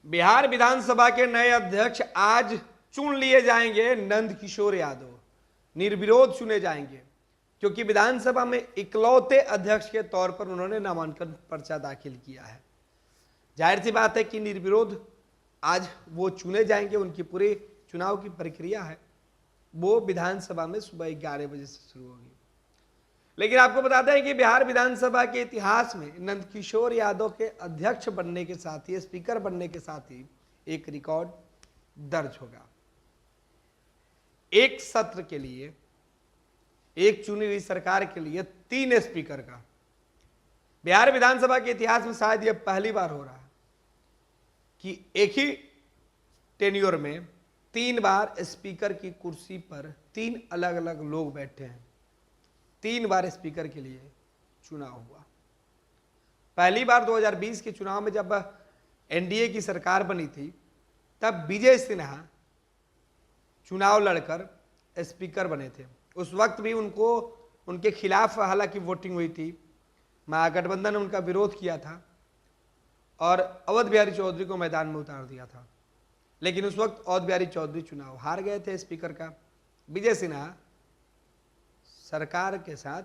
बिहार विधानसभा के नए अध्यक्ष आज चुन लिए जाएंगे। नंद किशोर यादव निर्विरोध चुने जाएंगे, क्योंकि विधानसभा में इकलौते अध्यक्ष के तौर पर उन्होंने नामांकन पर्चा दाखिल किया है। जाहिर सी बात है कि निर्विरोध आज वो चुने जाएंगे। उनकी पूरी चुनाव की प्रक्रिया है वो विधानसभा में सुबह 11 बजे से शुरू होगी। लेकिन आपको बताते हैं कि बिहार विधानसभा के इतिहास में नंदकिशोर यादव के अध्यक्ष बनने के साथ ही, स्पीकर बनने के साथ ही एक रिकॉर्ड दर्ज होगा। एक सत्र के लिए, एक चुनी हुई सरकार के लिए 3 स्पीकर का बिहार विधानसभा के इतिहास में शायद यह पहली बार हो रहा है कि एक ही टेन्योर में 3 बार स्पीकर की कुर्सी पर 3 अलग अलग लोग बैठे हैं। 3 बार स्पीकर के लिए चुनाव हुआ। पहली बार 2020 के चुनाव में जब एनडीए की सरकार बनी थी, तब विजय सिन्हा चुनाव लड़कर स्पीकर बने थे। उस वक्त भी उनके खिलाफ हालांकि वोटिंग हुई थी, महागठबंधन ने उनका विरोध किया था और अवध बिहारी चौधरी को मैदान में उतार दिया था। लेकिन उस वक्त अवध बिहारी चौधरी चुनाव हार गए थे स्पीकर का। विजय सिन्हा सरकार के साथ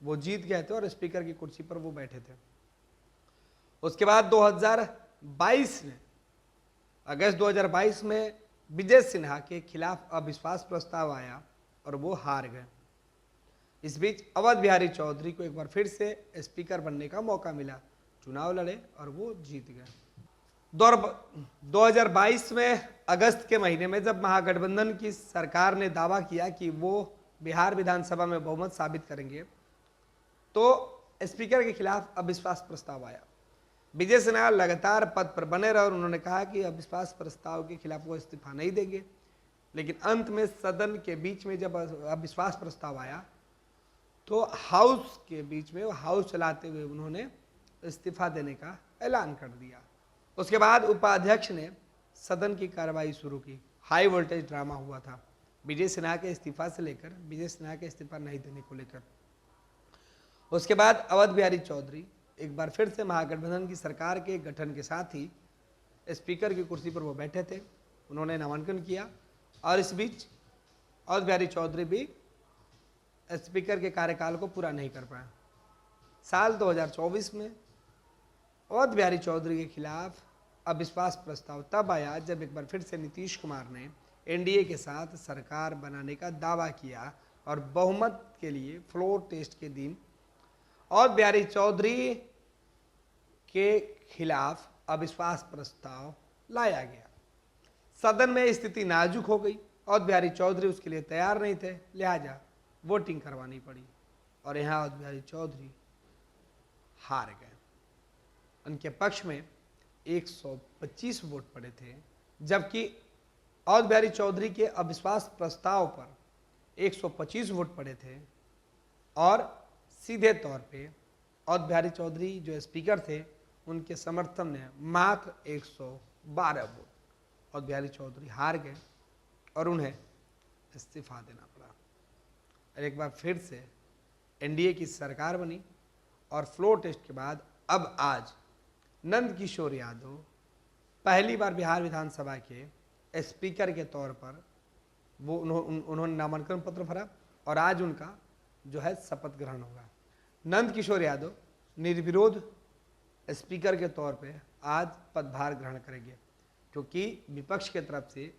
वो जीत गए थे और स्पीकर की कुर्सी पर वो बैठे थे। उसके बाद 2022 में, अगस्त 2022 में विजय सिन्हा के खिलाफ अविश्वास प्रस्ताव आया और वो हार गए। इस बीच अवध बिहारी चौधरी को एक बार फिर से स्पीकर बनने का मौका मिला, चुनाव लड़े और वो जीत गए। 2022 में अगस्त के महीने में जब महागठबंधन की सरकार ने दावा किया कि वो बिहार विधानसभा में बहुमत साबित करेंगे, तो स्पीकर के खिलाफ अविश्वास प्रस्ताव आया। विजय सिन्हा लगातार पद पर बने रहे और उन्होंने कहा कि अविश्वास प्रस्ताव के खिलाफ वो इस्तीफा नहीं देंगे। लेकिन अंत में सदन के बीच में जब अविश्वास प्रस्ताव आया, तो हाउस के बीच में हाउस चलाते हुए उन्होंने इस्तीफा देने का ऐलान कर दिया। उसके बाद उपाध्यक्ष ने सदन की कार्रवाई शुरू की। हाई वोल्टेज ड्रामा हुआ था विजय सिन्हा के इस्तीफा से लेकर विजय सिन्हा के इस्तीफा नहीं देने को लेकर। उसके बाद अवध बिहारी चौधरी एक बार फिर से महागठबंधन की सरकार के गठन के साथ ही स्पीकर की कुर्सी पर वो बैठे थे। उन्होंने नामांकन किया और इस बीच अवध बिहारी चौधरी भी स्पीकर के कार्यकाल को पूरा नहीं कर पाए। साल 2024 में अवध बिहारी चौधरी के खिलाफ अविश्वास प्रस्ताव तब आया जब एक बार फिर से नीतीश कुमार ने एनडीए के साथ सरकार बनाने का दावा किया और बहुमत के लिए फ्लोर टेस्ट के दिन अवध बिहारी चौधरी के खिलाफ अविश्वास प्रस्ताव लाया गया। सदन में स्थिति नाजुक हो गई। अवध बिहारी चौधरी उसके लिए तैयार नहीं थे, लिहाजा वोटिंग करवानी पड़ी और यहाँ अवध बिहारी चौधरी हार गए। उनके पक्ष में 125 वोट पड़े थे, जबकि अवध बिहारी चौधरी के अविश्वास प्रस्ताव पर 125 वोट पड़े थे और सीधे तौर पे अवध बिहारी चौधरी जो स्पीकर थे उनके समर्थन में मात्र 112 वोट। अवध बिहारी चौधरी हार गए और उन्हें इस्तीफा देना पड़ा। और एक बार फिर से एनडीए की सरकार बनी और फ्लोर टेस्ट के बाद अब आज नंद किशोर यादव पहली बार बिहार विधानसभा के स्पीकर के तौर पर वो उन्होंने नामांकन पत्र भरा और आज उनका जो है शपथ ग्रहण होगा। नंद किशोर यादव निर्विरोध स्पीकर के तौर पे आज पदभार ग्रहण करेंगे, क्योंकि विपक्ष के तरफ से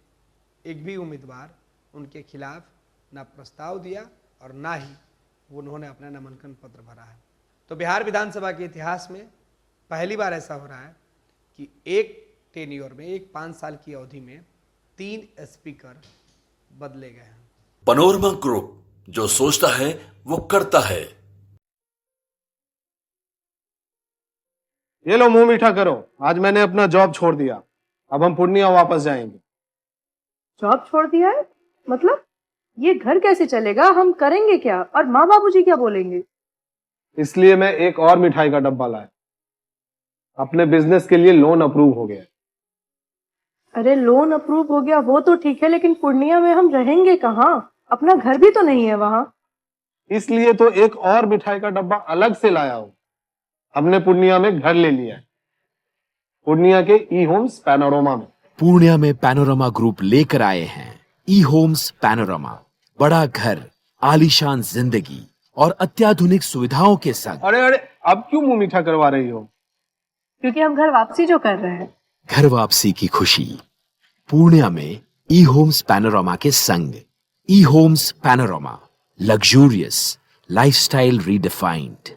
एक भी उम्मीदवार उनके खिलाफ ना प्रस्ताव दिया और ना ही उन्होंने अपना नामांकन पत्र भरा है। तो बिहार विधानसभा के इतिहास में पहली बार ऐसा हो रहा है कि एक टेन्योर में, एक 5 साल की अवधि में 3 स्पीकर बदले गए हैं। पनोरमा ग्रुप, जो सोचता है वो करता है। ये लो मुंह मीठा करो, आज मैंने अपना जॉब छोड़ दिया। अब हम पूर्णिया वापस जाएंगे। जॉब छोड़ दिया है? मतलब ये घर कैसे चलेगा? हम करेंगे क्या? और माँ बाबूजी क्या बोलेंगे? इसलिए मैं एक और मिठाई का डब्बा लाया। अपने बिजनेस के लिए लोन अप्रूव हो गया। अरे लोन अप्रूव हो गया वो तो ठीक है, लेकिन पूर्णिया में हम रहेंगे कहाँ? अपना घर भी तो नहीं है वहाँ। इसलिए तो एक और मिठाई का डब्बा अलग से लाया हूं। हमने पूर्णिया में घर ले लिया है। पूर्णिया के ई होम्स पैनोरमा में। पूर्णिया में पैनोरमा ग्रुप लेकर आए हैं ई होम्स पैनोरमा। बड़ा घर, आलीशान जिंदगी और अत्याधुनिक सुविधाओं के संग। अरे अरे, अब क्यों मुंह मीठा करवा रही हो? क्योंकि हम घर वापसी जो कर रहे हैं। घर वापसी की खुशी पूर्णिया में ई होम्स पैनोरमा के संग। ई homes panorama, luxurious lifestyle redefined.